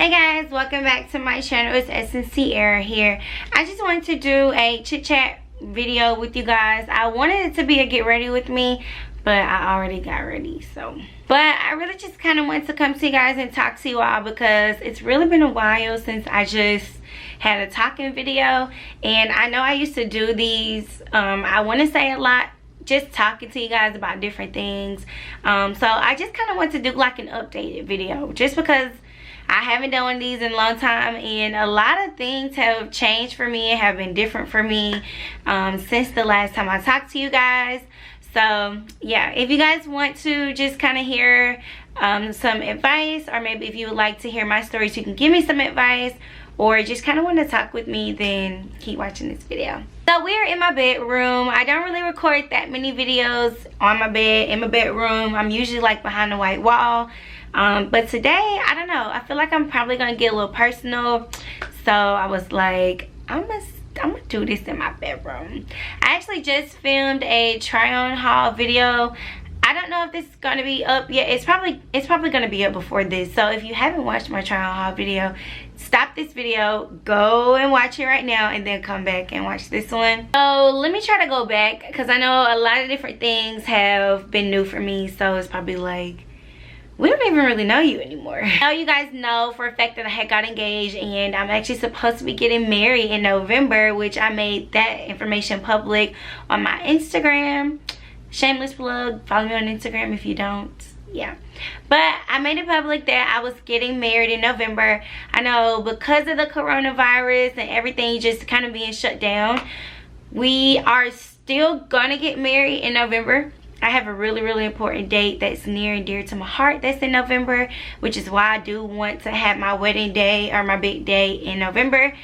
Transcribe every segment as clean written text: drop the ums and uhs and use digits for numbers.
Hey guys, welcome back to my channel. It's Tierra here. I just wanted to do a chit chat video with you guys. I wanted it to be a get ready with me, but I already got ready, so. But I really just kind of wanted to come to you guys and talk to you all because it's really been a while since I just had a talking video. And I know I used to do these, I want to say a lot, just talking to you guys about different things. So I just kind of want to do like an updated video just because I haven't done one of these in a long time, and a lot of things have changed for me and have been different for me since the last time I talked to you guys. So yeah, if you guys want to just kind of hear some advice, or maybe if you would like to hear my stories, you can give me some advice, or just kind of want to talk with me, then keep watching this video. So we're in my bedroom. I don't really record that many videos on my bed, in my bedroom. I'm usually like behind the white wall. But today, I don't know, I feel like I'm probably gonna get a little personal. So I was like, I'm gonna do this in my bedroom. I actually just filmed a try on haul video. I don't know if this is gonna be up yet. It's probably gonna be up before this. So if you haven't watched my try on haul video, stop this video, go and watch it right now, and then come back and watch this one. So let me try to go back, because I know a lot of different things have been new for me. So it's probably like, we don't even really know you anymore. Now you guys know for a fact that I had got engaged, and I'm actually supposed to be getting married in November, which I made that information public on my Instagram. Shameless plug, follow me on Instagram if you don't. Yeah, but I made it public that I was getting married in November. I know because of the coronavirus and everything just kind of being shut down, we are still gonna get married in November. I have a really important date that's near and dear to my heart that's in November, which is why I do want to have my wedding day or my big day in November.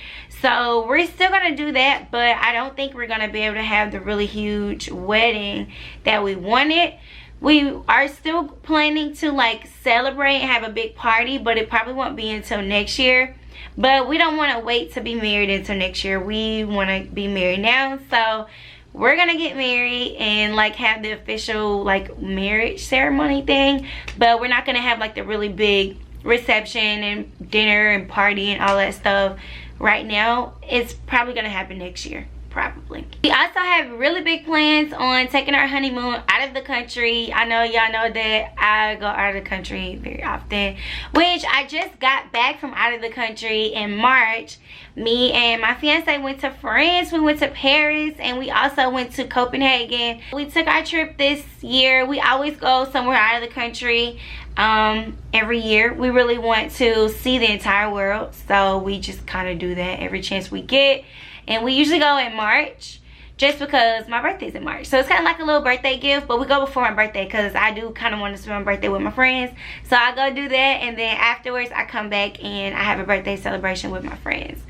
So we're still gonna do that, but I don't think we're gonna be able to have the really huge wedding that we wanted. We are still planning to like celebrate and have a big party, but it probably won't be until next year. But we don't want to wait to be married until next year. We want to be married now, so we're gonna get married and like have the official like marriage ceremony thing, but we're not gonna have like the really big reception and dinner and party and all that stuff right now. It's probably gonna happen next year, probably. We also have really big plans on taking our honeymoon out of the country. I know y'all know that I go out of the country very often, which I just got back from out of the country in March. Me and my fiance went to France, we went to Paris, and we also went to Copenhagen. We took our trip this year. We always go somewhere out of the country every year. We really want to see the entire world, so we just kind of do that every chance we get. And we usually go in March just because my birthday's in March, so it's kind of like a little birthday gift, but we go before my birthday because I do kind of want to spend my birthday with my friends. So I go do that, and then afterwards I come back and I have a birthday celebration with my friends.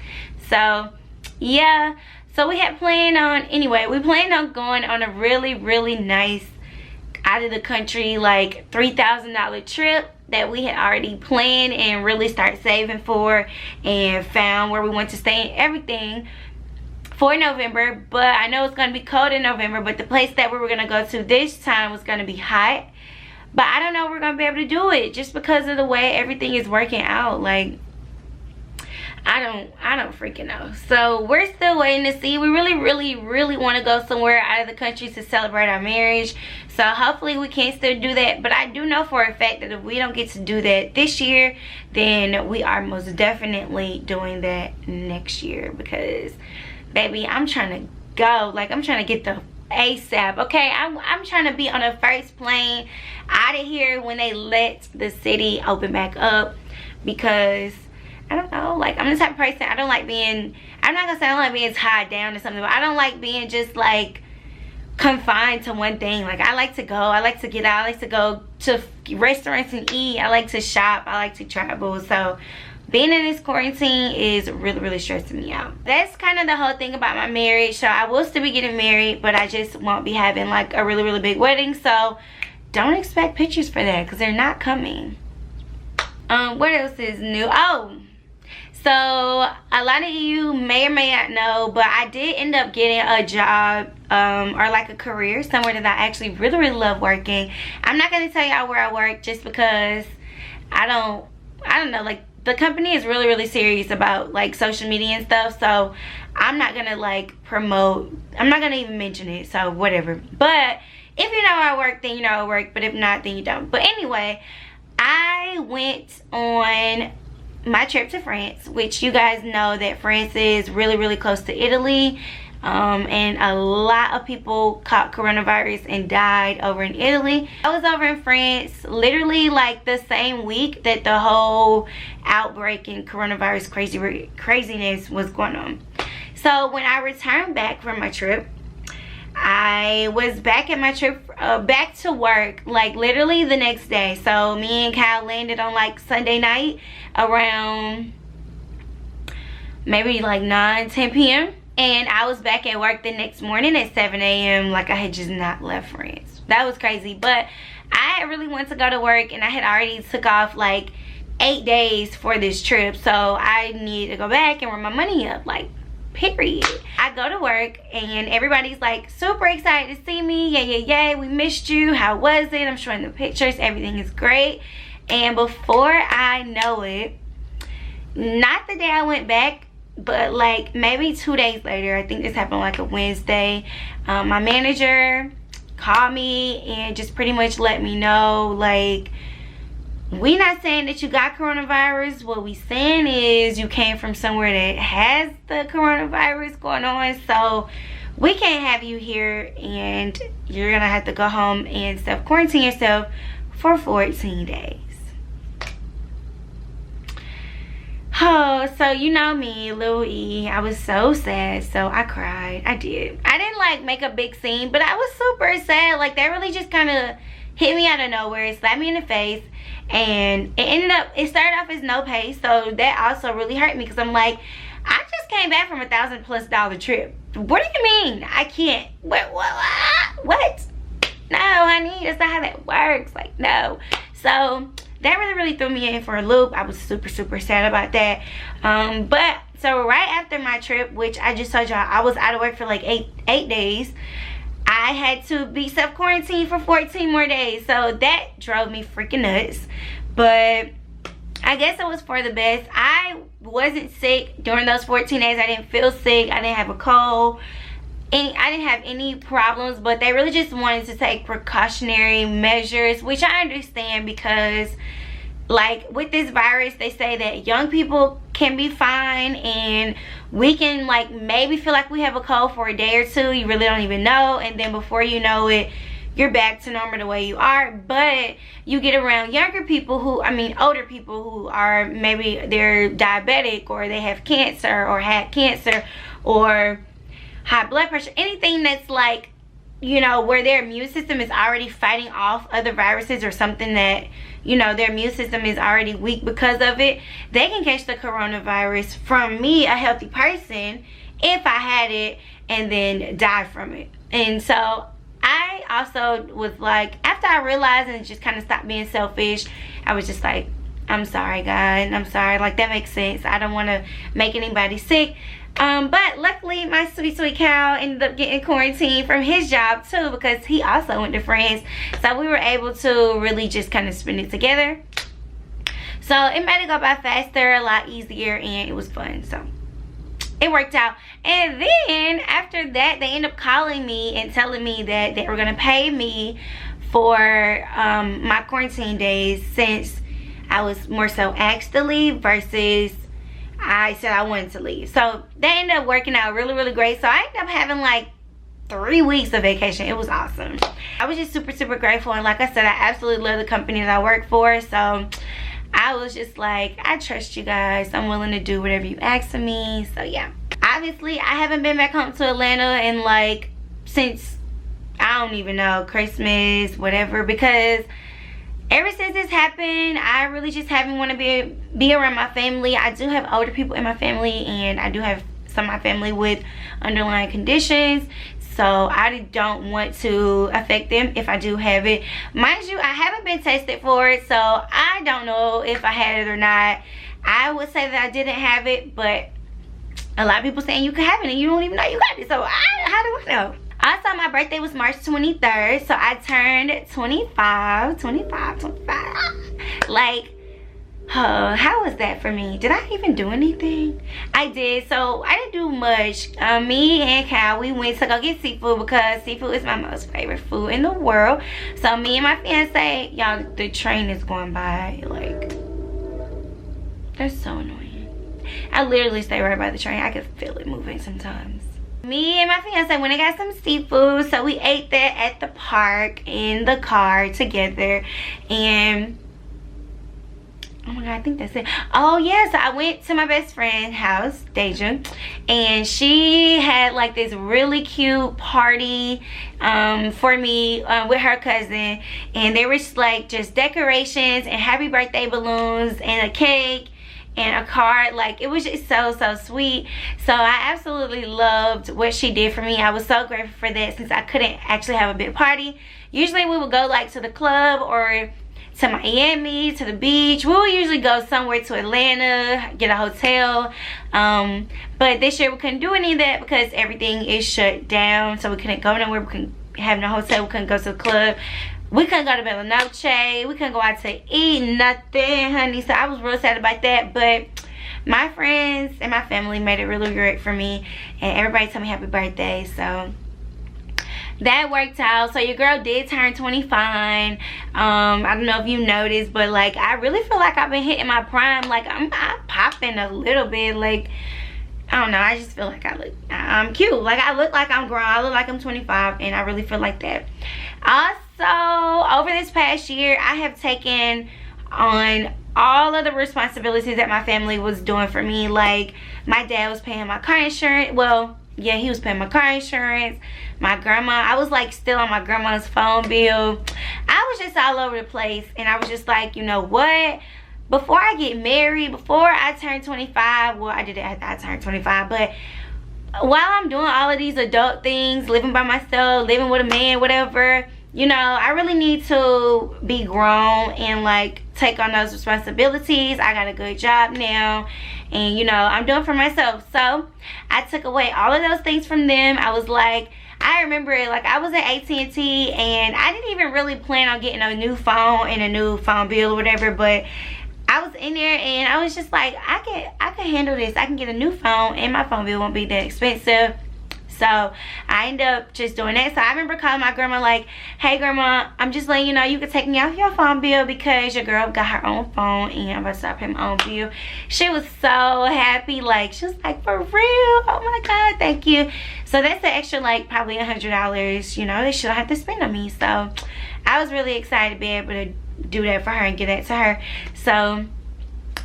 So yeah, so we had planned on, anyway, we planned on going on a really nice out of the country like $3,000 trip that we had already planned and really start saving for, and found where we want to stay and everything for November. But I know it's gonna be cold in November, but the place that we were gonna go to this time was gonna be hot. But I don't know if we're gonna be able to do it just because of the way everything is working out. Like, I don't freaking know. So we're still waiting to see. We really want to go somewhere out of the country to celebrate our marriage. So hopefully we can still do that. But I do know for a fact that if we don't get to do that this year, then we are most definitely doing that next year. Because baby, I'm trying to go. Like, I'm trying to get the ASAP, okay? I'm trying to be on the first plane out of here when they let the city open back up, because I don't know, like, I'm the type of person, I don't like being, I'm not gonna say I don't like being tied down to something, but I don't like being just like confined to one thing. Like, I like to go, I like to get out, I like to go to restaurants and eat, I like to shop, I like to travel. So being in this quarantine is really stressing me out. That's kind of the whole thing about my marriage. So I will still be getting married, but I just won't be having like a really big wedding. So don't expect pictures for that, because they're not coming. What else is new? Oh, so a lot of you may or may not know, but I did end up getting a job or like a career somewhere that I actually really love working. I'm not going to tell y'all where I work just because I don't know, like, the company is really, really serious about like social media and stuff, so I'm not gonna like promote, I'm not gonna even mention it, so whatever. But if you know I work, then you know I work, but if not, then you don't. But anyway, I went on my trip to France, which you guys know that France is really, really close to Italy. And a lot of people caught coronavirus and died over in Italy. I was over in France literally like the same week that the whole outbreak and coronavirus craziness was going on. So when I returned back from my trip, I was back at my trip, back to work like literally the next day. So me and Kyle landed on like Sunday night around maybe like 9-10 p.m. and I was back at work the next morning at 7 a.m. like I had just not left France. That was crazy. But I really wanted to go to work, and I had already took off like 8 days for this trip, so I needed to go back and run my money up, like period. I go to work and everybody's like super excited to see me. Yay, we missed you. How was it? I'm showing the pictures. Everything is great. And before I know it, not the day I went back, but like maybe 2 days later, I think this happened like a Wednesday, my manager called me and just pretty much let me know, like, we not saying that you got coronavirus. What we saying is you came from somewhere that has the coronavirus going on, so we can't have you here, and you're gonna have to go home and self-quarantine yourself for 14 days. Oh, so you know me, Lil E, I was so sad, so I cried. I did. I didn't like make a big scene, but I was super sad. Like, that really just kind of hit me out of nowhere. It slapped me in the face, and it started off as no pay, so that also really hurt me, because I'm like, I just came back from $1,000+ trip. What do you mean I can't? What? No, honey, that's not how that works. Like, no. So that really threw me in for a loop. I was super sad about that. But so right after my trip, which I just told y'all I was out of work for like eight days, I had to be self-quarantined for 14 more days. So that drove me freaking nuts. But I guess it was for the best. I wasn't sick during those 14 days. I didn't feel sick. I didn't have a cold. I didn't have any problems, but they really just wanted to take precautionary measures, which I understand, because like with this virus, they say that young people can be fine, and we can like maybe feel like we have a cold for a day or two. You really don't even know, and then before you know it, you're back to normal the way you are. But you get around younger people older people who are, maybe they're diabetic, or they have cancer, or had cancer, or high blood pressure, anything that's like, you know, where their immune system is already fighting off other viruses, or something that, you know, their immune system is already weak because of it, they can catch the coronavirus from me, a healthy person, if I had it, and then die from it. And so I also was like, after I realized and just kind of stopped being selfish, I was just like, I'm sorry, God, I'm sorry, like, that makes sense. I don't want to make anybody sick. But luckily my sweet cow ended up getting quarantined from his job too, because he also went to France, so we were able to really just kind of spend it together. So it made it go by faster, a lot easier, and it was fun, so it worked out. And then after that, they ended up calling me and telling me that they were gonna pay me for my quarantine days, since I was more so asked to leave versus I said I wanted to leave. So that ended up working out really great. So I ended up having like 3 weeks of vacation. It was awesome. I was just super grateful, and like I said, I absolutely love the company that I work for. So I was just like, I trust you guys. I'm willing to do whatever you ask of me. So yeah. Obviously, I haven't been back home to Atlanta in like, since, I don't even know, Christmas, whatever, because ever since this happened, I really just haven't want to be around my family. I do have older people in my family, and I do have some of my family with underlying conditions, so I don't want to affect them if I do have it. Mind you, I haven't been tested for it, so I don't know if I had it or not. I would say that I didn't have it, but a lot of people saying you could have it and you don't even know you got it, so how do I know? Also, my birthday was March 23rd, so I turned 25. Like, how was that for me? Did I even do anything? I did. So I didn't do much. Me and Kyle, we went to go get seafood because seafood is my most favorite food in the world. So me and my fiance, y'all, the train is going by. Like, that's so annoying. I literally stay right by the train. I could feel it moving sometimes. Me and my fiance went and got some seafood. So we ate that at the park in the car together. And oh my god, I think that's it. Oh yeah, so I went to my best friend's house, Deja, and she had like this really cute party for me with her cousin, and there was like just decorations and happy birthday balloons and a cake and a card. Like, it was just so sweet. So I absolutely loved what she did for me. I was so grateful for that, since I couldn't actually have a big party. Usually we would go like to the club or to Miami, to the beach. We would usually go somewhere to Atlanta, get a hotel. But this year we couldn't do any of that because everything is shut down. So we couldn't go nowhere. We couldn't have no hotel. We couldn't go to the club. We couldn't go to Bella Noche. We couldn't go out to eat nothing, honey. So I was real sad about that. But my friends and my family made it really great for me. And everybody told me happy birthday. So that worked out. So your girl did turn 25. I don't know if you noticed, but like, I really feel like I've been hitting my prime. Like, I'm popping a little bit. Like, I don't know, I just feel like I'm cute. Like, I look like I'm grown. I look like I'm 25, and I really feel like that. Also, over this past year, I have taken on all of the responsibilities that my family was doing for me. Like, my dad was paying my car insurance. Well, yeah, he was paying my car insurance. My grandma, I was like still on my grandma's phone bill. I was just all over the place, and I was just like, you know what? Before I get married, before I turn 25, well, I did it after I turned 25, but while I'm doing all of these adult things, living by myself, living with a man, whatever, you know, I really need to be grown and like take on those responsibilities. I got a good job now, and you know, I'm doing for myself. So I took away all of those things from them. I was like, I remember like I was at AT&T, and I didn't even really plan on getting a new phone and a new phone bill or whatever, but I was in there and I was just like, I can handle this. I can get a new phone and my phone bill won't be that expensive. So I ended up just doing that. So I remember calling my grandma like, hey grandma, I'm just letting you know you can take me off your phone bill because your girl got her own phone and I'm about to start paying my own bill. She was so happy. Like, she was like, for real? Oh my god, thank you. So that's an extra like probably $100, you know, that she don't have to spend on me. So I was really excited to be able to do that for her and get that to her. So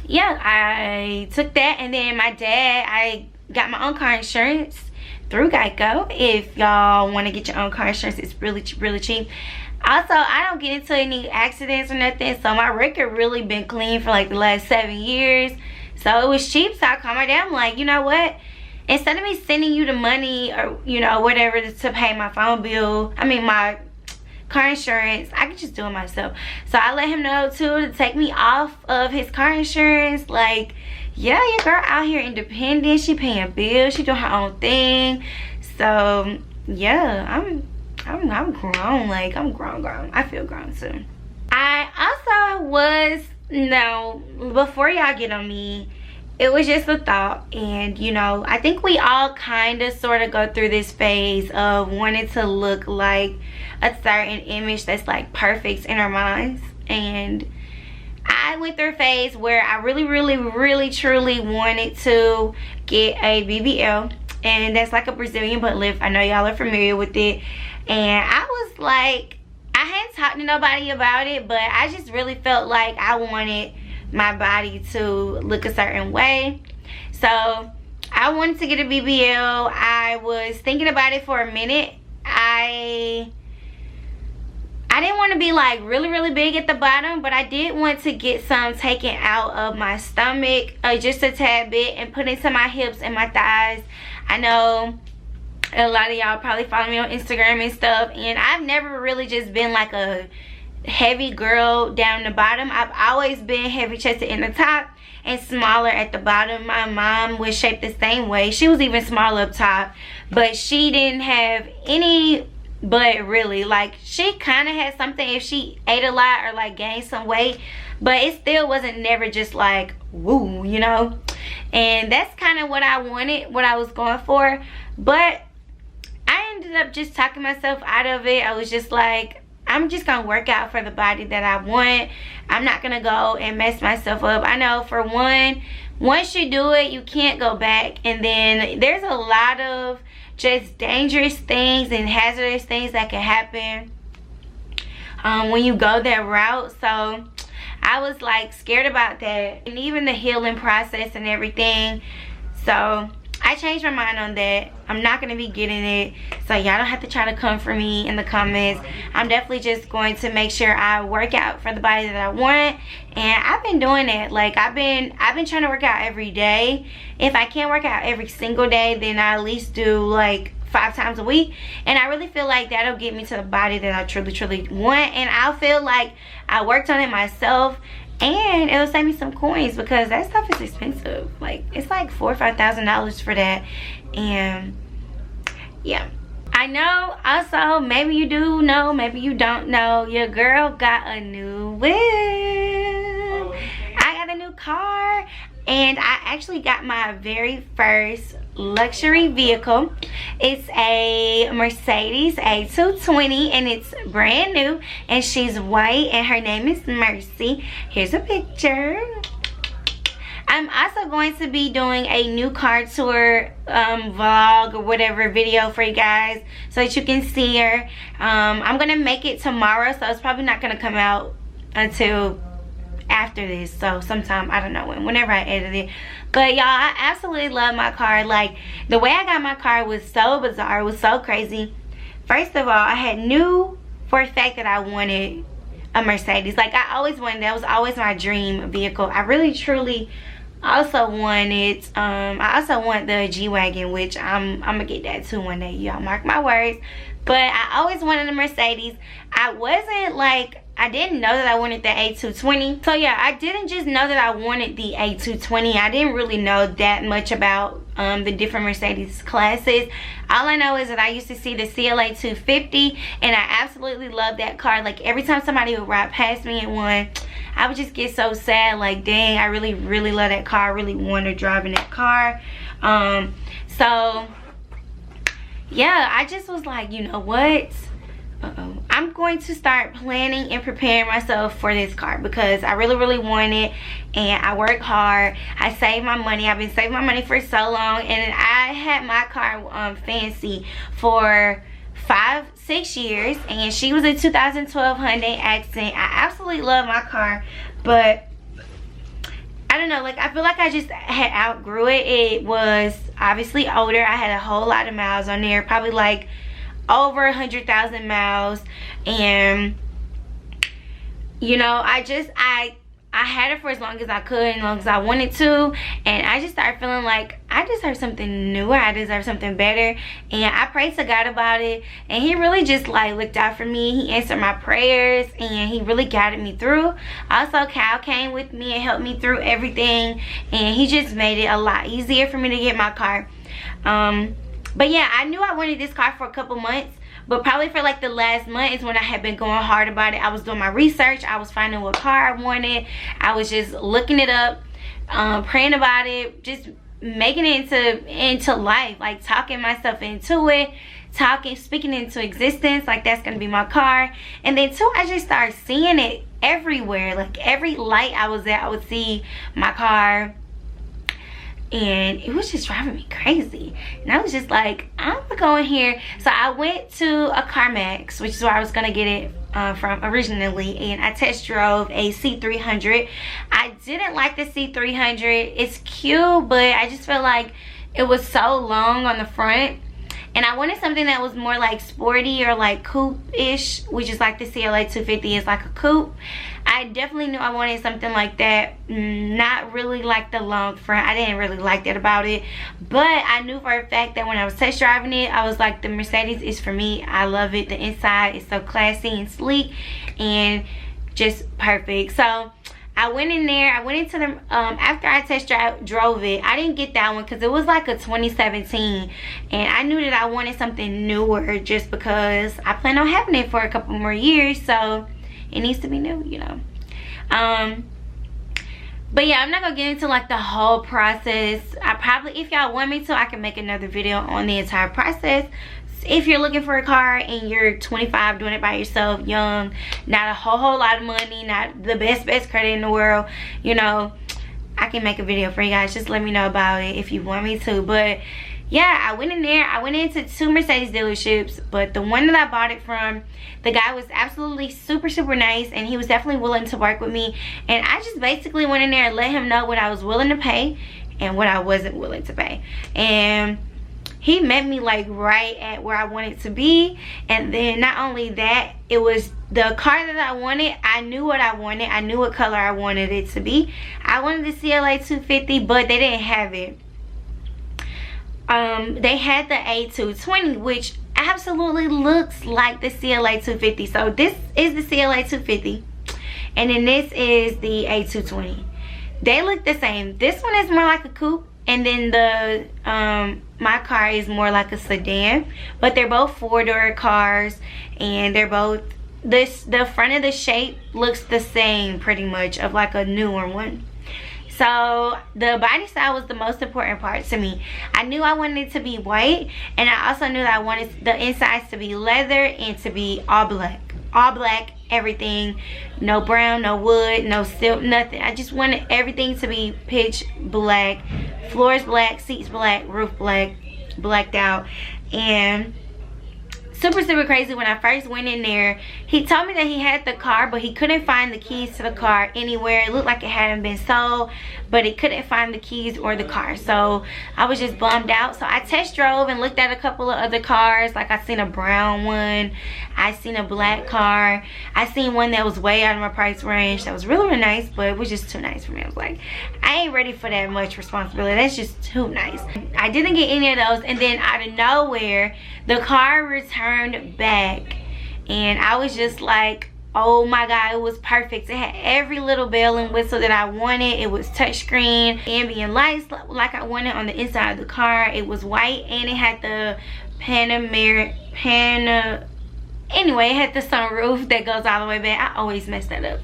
yeah, I took that, and then my dad, I got my own car insurance through Geico. If y'all want to get your own car insurance, it's really cheap. Also, I don't get into any accidents or nothing, so my record really been clean for like the last 7 years. So it was cheap. So I called my dad. I'm like, you know what, instead of me sending you the money or you know whatever to pay my phone bill, I mean my car insurance, I can just do it myself. So I let him know too to take me off of his car insurance. Like, yeah, your girl out here independent. She paying bills. She doing her own thing. So yeah, I'm grown. Like, I'm grown. I feel grown too. I also was, no, before y'all get on me, it was just a thought. And you know, I think we all kind of sort of go through this phase of wanting to look like a certain image that's like perfect in our minds. And I went through a phase where I really truly wanted to get a BBL, and that's like a Brazilian butt lift. I know y'all are familiar with it. And I was like, I hadn't talked to nobody about it, but I just really felt like I wanted my body to look a certain way. So I wanted to get a BBL. I was thinking about it for a minute. I didn't want to be like really big at the bottom, but I did want to get some taken out of my stomach just a tad bit and put into my hips and my thighs. I know a lot of y'all probably follow me on Instagram and stuff, and I've never really just been like a heavy girl down the bottom. I've always been heavy chested in the top and smaller at the bottom. My mom was shaped the same way. She was even smaller up top, but she didn't have any butt really. Like, she kind of had something if she ate a lot or like gained some weight, but it still wasn't never just like woo, you know. And that's kind of what I wanted, what I was going for. But I ended up just talking myself out of it. I was just like, I'm just gonna work out for the body that I want. I'm not gonna go and mess myself up. I know, for one, once you do it, you can't go back. And then there's a lot of just dangerous things and hazardous things that can happen when you go that route. So I was like scared about that, and even the healing process and everything. So I changed my mind on that. I'm not going to be getting it, so y'all don't have to try to come for me in the comments. I'm definitely just going to make sure I work out for the body that I want. And I've been doing that. Like, I've been trying to work out every day. If I can't work out every single day, then I at least do like 5 times a week. And I really feel like that'll get me to the body that I truly want. And I feel like I worked on it myself, and it'll save me some coins, because that stuff is expensive. Like, it's like $4,000 or $5,000 for that. And yeah, I know. Also, maybe you do know, maybe you don't know, your girl got a new whip. I got a new car, and I actually got my very first luxury vehicle. It's a Mercedes A220, and it's brand new, and she's white, and her name is Mercy. Here's a picture. I'm also going to be doing a new car tour vlog or whatever video for you guys, so that you can see her. I'm gonna make it tomorrow, so it's probably not gonna come out until after this, so sometime, I don't know when, whenever I edit it. But y'all, I absolutely love my car. Like, the way I got my car was so bizarre. It was so crazy. First of all, I had knew for a fact that I wanted a Mercedes. Like, I always wanted, that was always my dream vehicle. I really truly also wanted I also want the G-Wagon, which I'm gonna get that too one day, y'all, mark my words. But I always wanted a Mercedes. I didn't know that I wanted the A220. So yeah, I didn't just know that I wanted the A220. I didn't really know that much about the different Mercedes classes. All I know is that I used to see the CLA 250, and I absolutely love that car. Like, every time somebody would ride past me in one, I would just get so sad. Like, dang, I really love that car. I really want to drive in that car. So yeah, I just was like, you know what? I'm going to start planning and preparing myself for this car, because I really want it, and I work hard. I save my money. I've been saving my money for so long, and I had my car fancy for 5-6 years, and she was a 2012 Hyundai Accent. I absolutely love my car, but I don't know, like, I feel like I just had outgrew it. It was obviously older. I had a whole lot of miles on there, probably like over 100,000 miles. And you know, I had it for as long as I could, as long as I wanted to, and I just started feeling like I deserve something new. I deserve something better. And I prayed to God about it, and he really just like looked out for me. He answered my prayers, and he really guided me through. Also, Cal came with me and helped me through everything, and he just made it a lot easier for me to get my car. But yeah, I knew I wanted this car for a couple months, but probably for like the last month is when I had been going hard about it. I was doing my research. I was finding what car I wanted. I was just looking it up, praying about it, just making it into life, like talking myself into it, speaking into existence, like that's gonna be my car. And then too, I just started seeing it everywhere. Like, every light I was at, I would see my car, and it was just driving me crazy. And I was just like, I'm gonna go in here. So I went to a CarMax, which is where I was gonna get it from originally, and I test drove a C300. I didn't like the C300. It's cute, but I just felt like it was so long on the front, and I wanted something that was more like sporty or like coupe-ish, which is like the CLA 250 is like a coupe. I definitely knew I wanted something like that. Not really like the long front. I didn't really like that about it. But I knew for a fact that when I was test driving it, I was like, the Mercedes is for me. I love it. The inside is so classy and sleek and just perfect. So I went in there. I went into the, after I test drove it, I didn't get that one because it was like a 2017. And I knew that I wanted something newer just because I plan on having it for a couple more years. So it needs to be new, you know. But yeah, I'm not gonna get into like the whole process. I probably, if y'all want me to, I can make another video on the entire process. If you're looking for a car and you're 25, doing it by yourself, young, not a whole lot of money, not the best credit in the world, you know, I can make a video for you guys. Just let me know about it if you want me to. But yeah, I went in there. I went into 2 Mercedes dealerships, but the one that I bought it from, the guy was absolutely super nice, and he was definitely willing to work with me. And I just basically went in there and let him know what I was willing to pay and what I wasn't willing to pay. And he met me like right at where I wanted to be. And then not only that, it was the car that I wanted. I knew what I wanted. I knew what color I wanted it to be. I wanted the CLA 250, but they didn't have it. They had the A220, which absolutely looks like the CLA 250. So this is the CLA 250, and then this is the A220. They look the same. This one is more like a coupe, and then the my car is more like a sedan. But they're both 4-door cars, and they're both the front of the shape looks the same pretty much of like a newer one. So the body style was the most important part to me. I knew I wanted it to be white, and I also knew that I wanted the insides to be leather and to be all black. All black, everything. No brown, no wood, no silk, nothing. I just wanted everything to be pitch black. Floors black, seats black, roof black, blacked out. And super crazy, when I first went in there, he told me that he had the car, but he couldn't find the keys to the car anywhere. It looked like it hadn't been sold, but he couldn't find the keys or the car. So I was just bummed out. So I test drove and looked at a couple of other cars. Like I seen a brown one, I seen a black car, I seen one that was way out of my price range that was really nice, but it was just too nice for me. I was like, I ain't ready for that much responsibility. That's just too nice. I didn't get any of those, and then out of nowhere the car returned back, and I was just like, oh my god, it was perfect. It had every little bell and whistle that I wanted. It was touchscreen, ambient lights like I wanted on the inside of the car. It was white, and it had the anyway, it had the sunroof that goes all the way back. I always mess that up.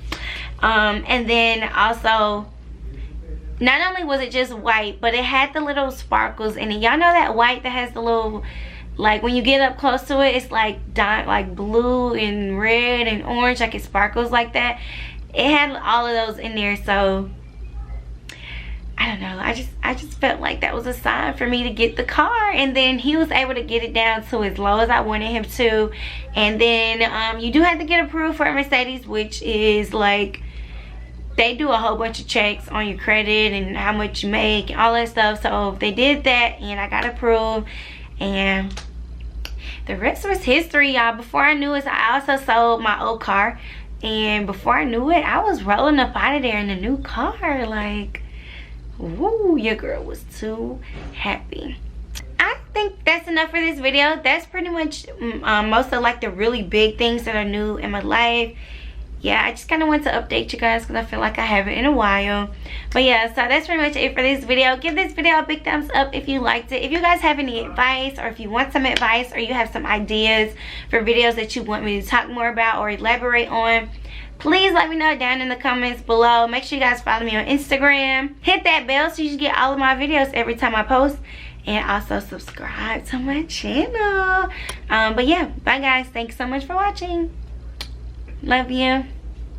And then also, not only was it just white, but it had the little sparkles in it. Y'all know that white that has the little, like when you get up close to it, it's like blue and red and orange, like it sparkles like that. It had all of those in there. So I don't know, I just felt like that was a sign for me to get the car. And then he was able to get it down to as low as I wanted him to. And then you do have to get approved for a Mercedes, which is like, they do a whole bunch of checks on your credit and how much you make and all that stuff. So they did that, and I got approved, and the rest was history, y'all. Before I knew it, I also sold my old car, and before I knew it, I was rolling up out of there in a new car. Like, woo, your girl was too happy. I think that's enough for this video. That's pretty much most of like the really big things that are new in my life. Yeah, I just kind of want to update you guys because I feel like I haven't in a while. But yeah, so that's pretty much it for this video. Give this video a big thumbs up if you liked it. If you guys have any advice, or if you want some advice, or you have some ideas for videos that you want me to talk more about or elaborate on, please let me know down in the comments below. Make sure you guys follow me on Instagram. Hit that bell so you can get all of my videos every time I post. And also subscribe to my channel. But yeah, bye guys. Thanks so much for watching. Love you.